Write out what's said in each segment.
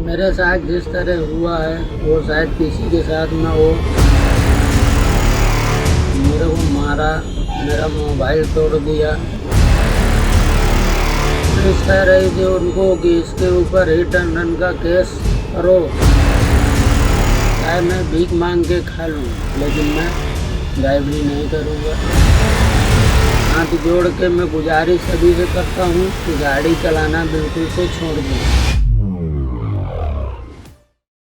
मेरे साथ जिस तरह हुआ है वो शायद किसी के साथ ना हो। मेरे को मारा, मेरा मोबाइल तोड़ दिया। इस कह रही थी उनको कि इसके ऊपर हिट एंड रन का केस करो, चाहे मैं भीख मांग के खा लूँ, लेकिन मैं ड्राइवरी नहीं करूँगा। हाथ जोड़ के मैं गुजारिश सभी से करता हूँ कि गाड़ी चलाना बिल्कुल से छोड़ दें।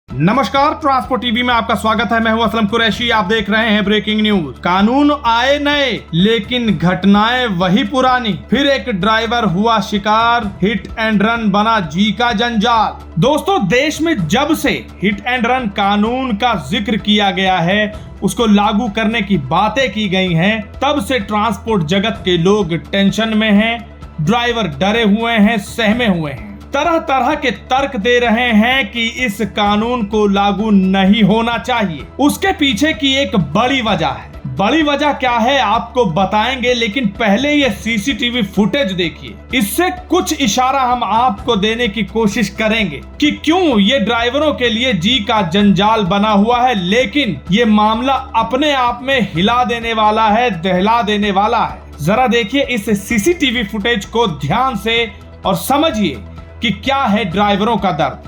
नमस्कार, ट्रांसपोर्ट टीवी में आपका स्वागत है। मैं हूं असलम कुरैशी। आप देख रहे हैं ब्रेकिंग न्यूज। कानून आए नए लेकिन घटनाएं वही पुरानी। फिर एक ड्राइवर हुआ शिकार, हिट एंड रन बना जी का जंजाल। दोस्तों, देश में जब से हिट एंड रन कानून का जिक्र किया गया है, उसको लागू करने की बातें की गई हैं, तब से ट्रांसपोर्ट जगत के लोग टेंशन में हैं, ड्राइवर डरे हुए हैं, सहमे हुए हैं, तरह तरह के तर्क दे रहे हैं कि इस कानून को लागू नहीं होना चाहिए। उसके पीछे की एक बड़ी वजह है। बड़ी वजह क्या है आपको बताएंगे, लेकिन पहले ये सीसीटीवी फुटेज देखिए। इससे कुछ इशारा हम आपको देने की कोशिश करेंगे कि क्यों ये ड्राइवरों के लिए जी का जंजाल बना हुआ है, लेकिन ये मामला अपने आप में हिला देने वाला है, दहला देने वाला है। जरा देखिए इस सीसीटीवी फुटेज को ध्यान से और समझिए कि क्या है ड्राइवरों का दर्द।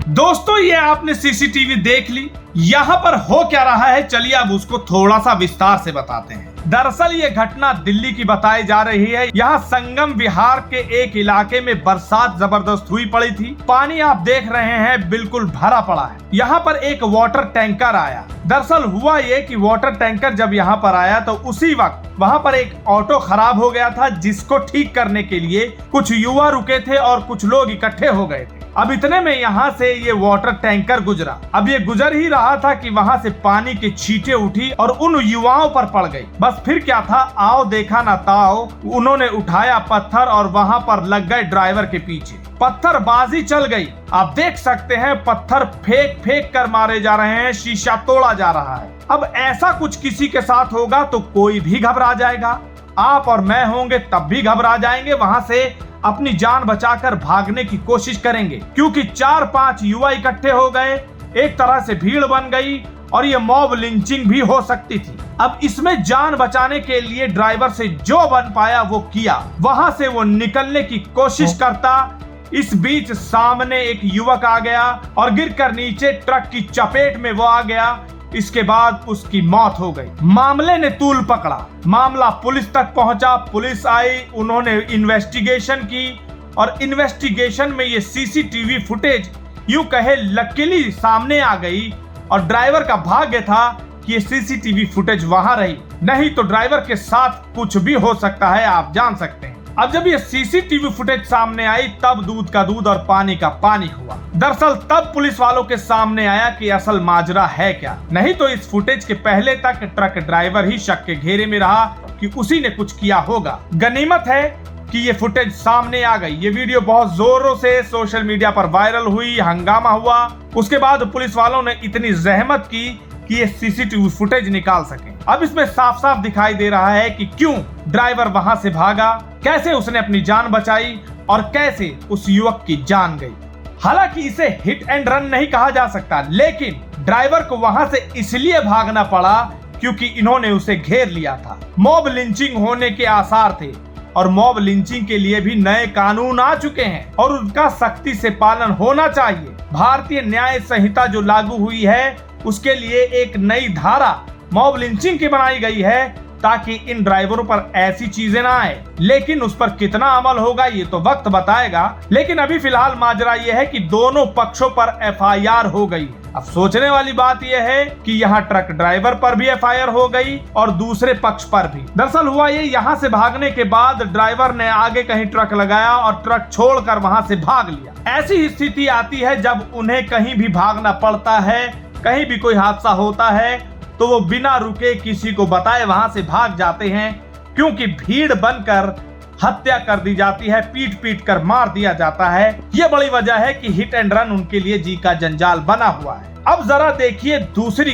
दोस्तों, ये आपने सीसीटीवी देख ली। यहाँ पर हो क्या रहा है, चलिए अब उसको थोड़ा सा विस्तार से बताते हैं। दरअसल ये घटना दिल्ली की बताई जा रही है। यहाँ संगम विहार के एक इलाके में बरसात जबरदस्त हुई पड़ी थी। पानी आप देख रहे हैं बिल्कुल भरा पड़ा है। यहाँ पर एक वाटर टैंकर आया। दरअसल हुआ ये कि वाटर टैंकर जब यहाँ पर आया तो उसी वक्त वहाँ पर एक ऑटो खराब हो गया था, जिसको ठीक करने के लिए कुछ युवा रुके थे और कुछ लोग इकट्ठे हो गए थे। अब इतने में यहाँ से ये वाटर टैंकर गुजरा। अब ये गुजर ही रहा था कि वहाँ से पानी की छींटे उठी और उन युवाओं पर पड़ गई। बस फिर क्या था, आओ देखा ना ताओ, उन्होंने उठाया पत्थर और वहाँ पर लग गए ड्राइवर के पीछे। पत्थरबाजी चल गई। आप देख सकते हैं पत्थर फेंक फेंक कर मारे जा रहे हैं, शीशा तोड़ा जा रहा है। अब ऐसा कुछ किसी के साथ होगा तो कोई भी घबरा जाएगा। आप और मैं होंगे तब भी घबरा जाएंगे, वहाँ से अपनी जान बचाकर भागने की कोशिश करेंगे, क्योंकि 4-5 युवा इकट्ठे हो गए, एक तरह से भीड़ बन गई और ये मॉब लिंचिंग भी हो सकती थी। अब इसमें जान बचाने के लिए ड्राइवर से जो बन पाया वो किया। वहां से वो निकलने की कोशिश करता, इस बीच सामने एक युवक आ गया और गिरकर नीचे ट्रक की चपेट में वो आ गया। इसके बाद उसकी मौत हो गई। मामले ने तूल पकड़ा, मामला पुलिस तक पहुंचा। पुलिस आई, उन्होंने इन्वेस्टिगेशन की और इन्वेस्टिगेशन में ये सीसीटीवी फुटेज यूं कहे लकीली सामने आ गई। और ड्राइवर का भाग्य था कि ये सीसीटीवी फुटेज वहां रही, नहीं तो ड्राइवर के साथ कुछ भी हो सकता है, आप जान सकते हैं। अब जब ये सीसीटीवी फुटेज सामने आई तब दूध का दूध और पानी का पानी हुआ। दरअसल तब पुलिस वालों के सामने आया कि असल माजरा है क्या। नहीं तो इस फुटेज के पहले तक ट्रक ड्राइवर ही शक के घेरे में रहा कि उसी ने कुछ किया होगा। गनीमत है कि ये फुटेज सामने आ गई। ये वीडियो बहुत जोरों से सोशल मीडिया पर वायरल हुई, हंगामा हुआ। उसके बाद पुलिस वालों ने इतनी जहमत की कि ये सीसीटीवी फुटेज निकाल सके। अब इसमें साफ साफ दिखाई दे रहा है कि क्यों ड्राइवर वहां से भागा, कैसे उसने अपनी जान बचाई और कैसे उस युवक की जान गई। हालांकि इसे हिट एंड रन नहीं कहा जा सकता, लेकिन ड्राइवर को वहां से इसलिए भागना पड़ा क्योंकि इन्होंने उसे घेर लिया था। मॉब लिंचिंग होने के आसार थे और मॉब लिंचिंग के लिए भी नए कानून आ चुके हैं और उनका सख्ती से पालन होना चाहिए। भारतीय न्याय संहिता जो लागू हुई है उसके लिए एक नई धारा मॉब लिंचिंग की बनाई गई है, ताकि इन ड्राइवरों पर ऐसी चीजें ना आए। लेकिन उस पर कितना अमल होगा ये तो वक्त बताएगा। लेकिन अभी फिलहाल माजरा ये है कि दोनों पक्षों पर एफआईआर हो गई है। अब सोचने वाली बात यह है कि यहाँ ट्रक ड्राइवर पर भी एफआईआर हो गई और दूसरे पक्ष पर भी। दरअसल हुआ ये, यहाँ से भागने के बाद ड्राइवर ने आगे कहीं ट्रक लगाया और ट्रक छोड़कर वहां से भाग लिया। ऐसी स्थिति आती है जब उन्हें कहीं भी भागना पड़ता है, कहीं भी कोई हादसा होता है तो वो बिना रुके किसी को बताए वहां से भाग जाते हैं, क्योंकि भीड़ बनकर हत्या कर दी जाती है, पीट पीट कर मार दिया जाता है। ये बड़ी वजह है कि हिट एंड रन उनके लिए जी का जंजाल बना हुआ है। अब जरा देखिए दूसरी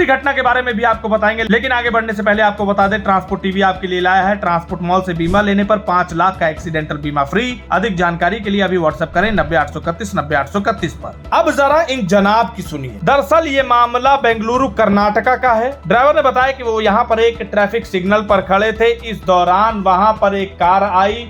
घटना के बारे में भी आपको बताएंगे, लेकिन आगे बढ़ने से पहले आपको बता दें, ट्रांसपोर्ट टीवी आपके लिए लाया है ट्रांसपोर्ट मॉल से बीमा लेने पर 5 लाख का एक्सीडेंटल बीमा फ्री। अधिक जानकारी के लिए अभी व्हाट्सएप करें 90-831-90-831 पर। अब जरा इन जनाब की सुनिए। दरअसल ये मामला बेंगलुरु कर्नाटका का है। ड्राइवर ने बताया कि वो यहाँ पर एक ट्रैफिक सिग्नल पर खड़े थे। इस दौरान वहां पर एक कार आई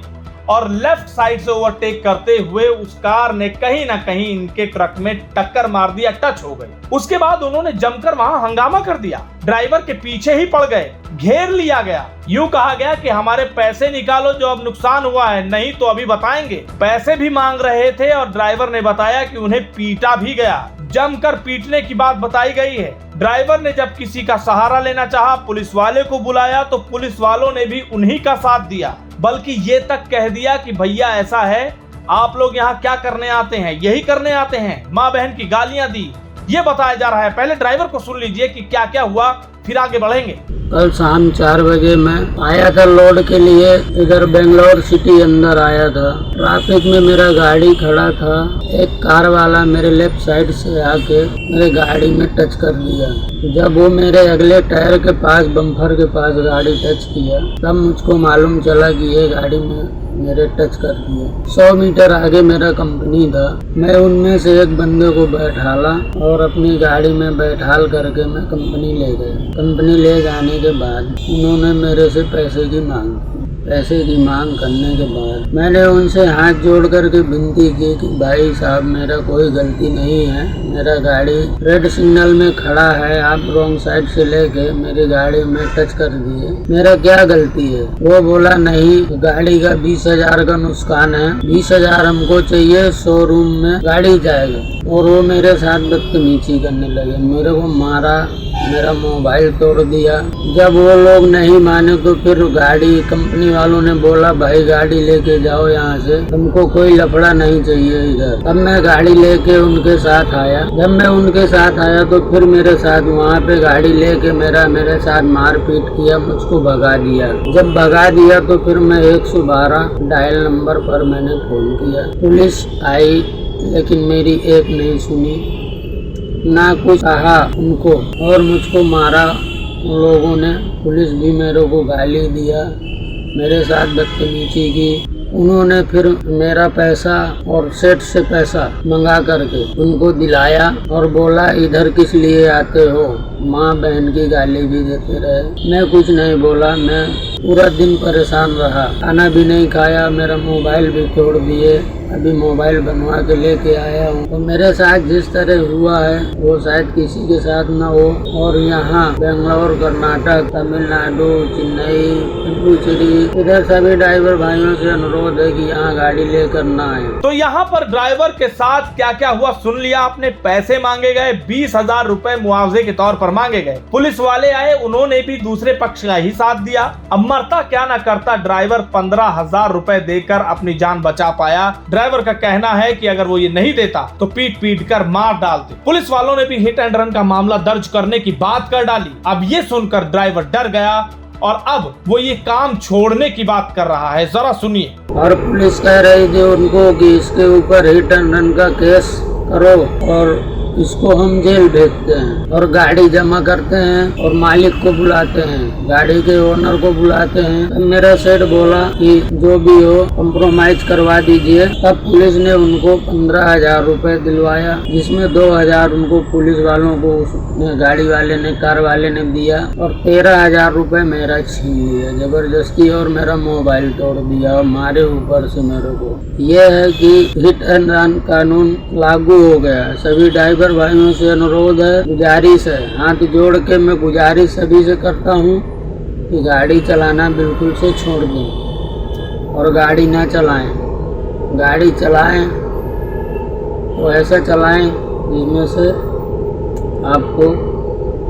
और लेफ्ट साइड से ओवरटेक करते हुए उस कार ने कहीं ना कहीं इनके ट्रक में टक्कर मार दिया, टच हो गई। उसके बाद उन्होंने जमकर वहां हंगामा कर दिया, ड्राइवर के पीछे ही पड़ गए, घेर लिया गया। यूं कहा गया कि हमारे पैसे निकालो जो अब नुकसान हुआ है, नहीं तो अभी बताएंगे। पैसे भी मांग रहे थे और ड्राइवर ने बताया कि उन्हें पीटा भी गया। जमकर पीटने की बात बताई गई है। ड्राइवर ने जब किसी का सहारा लेना चाहा, पुलिस वाले को बुलाया तो पुलिस वालों ने भी उन्हीं का साथ दिया, बल्कि ये तक कह दिया कि भैया ऐसा है, आप लोग यहाँ क्या करने आते हैं, यही करने आते हैं। माँ बहन की गालियां दी, ये बताया जा रहा है। पहले ड्राइवर को सुन लीजिए कि क्या क्या हुआ, फिर आगे बढ़ेंगे। कल शाम 4 बजे मैं आया था लोड के लिए, इधर बेंगलोर सिटी अंदर आया था। ट्रैफिक में मेरा गाड़ी खड़ा था, एक कार वाला मेरे लेफ्ट साइड से आके मेरे गाड़ी में टच कर दिया। जब वो मेरे अगले टायर के पास, बम्पर के पास गाड़ी टच किया, तब मुझको मालूम चला कि ये गाड़ी में मेरे टच कर दिया। 100 मीटर आगे मेरा कंपनी था। मैं उनमें से एक बंदे को बैठाला और अपनी गाड़ी में बैठाल करके मैं कंपनी ले गया। कंपनी ले जाने के बाद उन्होंने मेरे से पैसे की मांग करने के बाद मैंने उनसे हाथ जोड़ करके विनती की कि भाई साहब, मेरा कोई गलती नहीं है, मेरा गाड़ी रेड सिग्नल में खड़ा है, आप रॉन्ग साइड से लेके मेरी गाड़ी में टच कर दिए, मेरा क्या गलती है। वो बोला नहीं, गाड़ी का 20,000 का नुकसान है, 20,000 हमको चाहिए, शोरूम में गाड़ी जाएगा। और वो मेरे साथ बदतमीजी करने लगे, मेरे को मारा, मेरा मोबाइल तोड़ दिया। जब वो लोग नहीं माने तो फिर गाड़ी कंपनी वालों ने बोला भाई गाड़ी लेके जाओ यहाँ से, तुमको कोई लफड़ा नहीं चाहिए इधर। तब मैं गाड़ी लेके उनके साथ आया। जब मैं उनके साथ आया तो फिर मेरे साथ वहाँ पे गाड़ी लेके मेरे साथ मारपीट किया, मुझको भगा दिया। जब भगा दिया तो फिर मैं 112 डायल नंबर पर मैंने फोन किया। पुलिस आई लेकिन मेरी एक नहीं सुनी, ना कुछ कहा उनको, और मुझको मारा उन लोगों ने। पुलिस भी मेरे को गाली दिया, मेरे साथ बदतमीजी की। उन्होंने फिर मेरा पैसा और सेठ से पैसा मंगा करके उनको दिलाया और बोला इधर किस लिए आते हो, माँ बहन की गाली भी देते रहे। मैं कुछ नहीं बोला, मैं पूरा दिन परेशान रहा, खाना भी नहीं खाया, मेरा मोबाइल भी तोड़ दिए। अभी मोबाइल बनवा के लेके आया हूँ। तो मेरे साथ जिस तरह हुआ है वो शायद किसी के साथ ना हो। और यहाँ बेंगलोर, कर्नाटक, तमिलनाडु, चेन्नई, पुडुचेरी, इधर सभी ड्राइवर भाइयों से अनुरोध है कि यहाँ गाड़ी लेकर ना आए। तो यहाँ पर ड्राइवर के साथ क्या क्या हुआ सुन लिया आपने। पैसे मांगे गए, 20,000 रुपए मुआवजे के तौर पर मांगे गए। पुलिस वाले आए, उन्होंने भी दूसरे पक्ष का ही साथ दिया। अब मरता क्या ना करता, ड्राइवर 15,000 रुपए देकर अपनी जान बचा पाया। ड्राइवर का कहना है कि अगर वो ये नहीं देता तो पीट पीट कर मार डालते। पुलिस वालों ने भी हिट एंड रन का मामला दर्ज करने की बात कर डाली। अब ये सुनकर ड्राइवर डर गया और अब वो ये काम छोड़ने की बात कर रहा है, जरा सुनिए। और पुलिस कह रही थी उनको कि इसके ऊपर हिट एंड रन का केस करो और इसको हम जेल भेजते हैं और गाड़ी जमा करते हैं और मालिक को बुलाते हैं, गाड़ी के ओनर को बुलाते हैं। तब मेरा सेठ बोला कि जो भी हो कॉम्प्रोमाइज करवा दीजिए। तब पुलिस ने उनको 15,000 रुपए दिलवाया, जिसमें 2,000 उनको पुलिस वालों को गाड़ी वाले ने, कार वाले ने दिया और 13,000 रुपए मेरा छीन लिया जबरदस्ती और मेरा मोबाइल तोड़ दिया और मारे ऊपर से मेरे को। यह है कि हिट एंड रन कानून लागू हो गया। सभी ड्राइवर भाइयों से अनुरोध है, गुजारिश है, हाथ जोड़ के मैं गुजारिश सभी से करता हूँ कि गाड़ी चलाना बिल्कुल से छोड़ दें और गाड़ी ना चलाएं। गाड़ी चलाएं तो ऐसा चलाएं जिसमें से आपको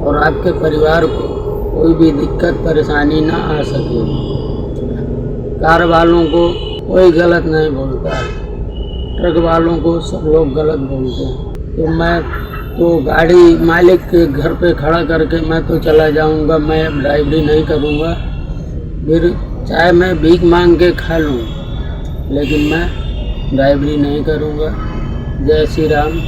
और आपके परिवार को कोई भी दिक्कत परेशानी ना आ सके। कार वालों को कोई गलत नहीं बोलता है, ट्रक वालों को सब लोग गलत बोलते हैं। तो मैं तो गाड़ी मालिक के घर पे खड़ा करके मैं तो चला जाऊंगा, मैं अब ड्राइवरी नहीं करूंगा। फिर चाहे मैं भीख मांग के खा लूँ, लेकिन मैं ड्राइवरी नहीं करूंगा। जय श्री राम।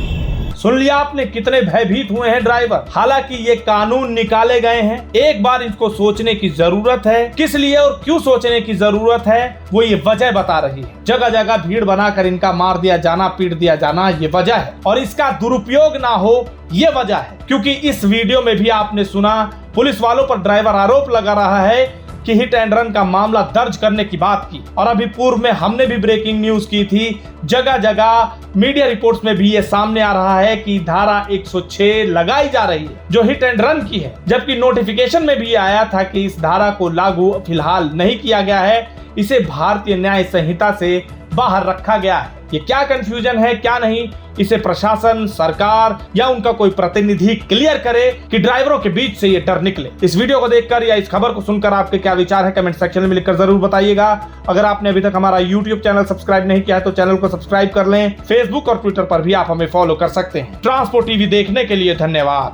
सुन लिया आपने, कितने भयभीत हुए हैं ड्राइवर। हालांकि ये कानून निकाले गए हैं, एक बार इसको सोचने की जरूरत है। किस लिए और क्यों सोचने की जरूरत है, वो ये वजह बता रही है। जगह जगह भीड़ बनाकर इनका मार दिया जाना, पीट दिया जाना, ये वजह है। और इसका दुरुपयोग ना हो, ये वजह है। क्योंकि इस वीडियो में भी आपने सुना, पुलिस वालों पर ड्राइवर आरोप लगा रहा है कि हिट एंड रन का मामला दर्ज करने की बात की। और अभी पूर्व में हमने भी ब्रेकिंग न्यूज की थी, जगह जगह मीडिया रिपोर्ट्स में भी ये सामने आ रहा है कि धारा 106 लगाई जा रही है जो हिट एंड रन की है। जबकि नोटिफिकेशन में भी आया था कि इस धारा को लागू फिलहाल नहीं किया गया है, इसे भारतीय न्याय संहिता से बाहर रखा गया है। ये क्या कंफ्यूजन है क्या नहीं, इसे प्रशासन, सरकार या उनका कोई प्रतिनिधि क्लियर करे कि ड्राइवरों के बीच से ये डर निकले। इस वीडियो को देखकर या इस खबर को सुनकर आपके क्या विचार है, कमेंट सेक्शन में लिखकर जरूर बताइएगा। अगर आपने अभी तक हमारा YouTube चैनल सब्सक्राइब नहीं किया है तो चैनल को सब्सक्राइब कर लें। फेसबुक और ट्विटर पर भी आप हमें फॉलो कर सकते हैं। ट्रांसपोर्ट टीवी देखने के लिए धन्यवाद।